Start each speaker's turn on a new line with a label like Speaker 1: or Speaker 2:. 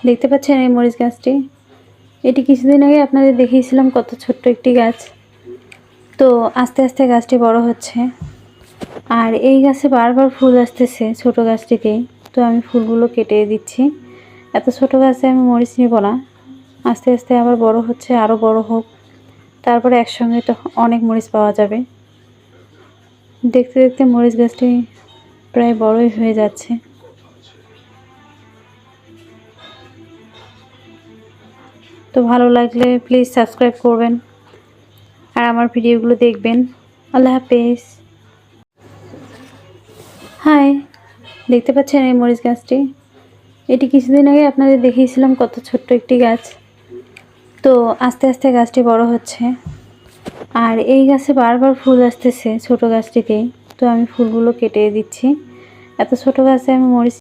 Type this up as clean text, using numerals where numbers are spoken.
Speaker 1: দেখতে পাচ্ছেন এই মরিচ গাছটি, এটি কিছুদিন আগে আপনাদের দেখিয়েছিলাম কত ছোট্ট একটি গাছ। তো আস্তে আস্তে গাছটি বড় হচ্ছে, আর এই গাছে বারবার ফুল আসতেছে ছোট গাছটিতেই। তো আমি ফুলগুলো কেটে দিচ্ছি। এত ছোট গাছে আমি মরিচ নিব না, আস্তে আস্তে আবার বড় হচ্ছে, আরও বড় হোক, তারপরে একসঙ্গে তো অনেক মরিচ পাওয়া যাবে। দেখতে দেখতে মরিচ গাছটি প্রায় বড়ই হয়ে যাচ্ছে। তো ভালো লাগলে প্লিজ সাবস্ক্রাইব করবেন আর আমার ভিডিওগুলো দেখবেন। আল্লাহ হাফেজ। হাই, দেখতে পাচ্ছেন এই মরিচ গাছটি, এটি কিছুদিন আগে আপনাদের দেখিয়েছিলাম কত ছোট্ট একটি গাছ। তো আস্তে আস্তে গাছটি বড় হচ্ছে, আর এই গাছে বারবার ফুল আসতেছে ছোট গাছটিতেই। তো আমি ফুলগুলো কেটে দিচ্ছি। এত ছোট গাছে আমি মরিচ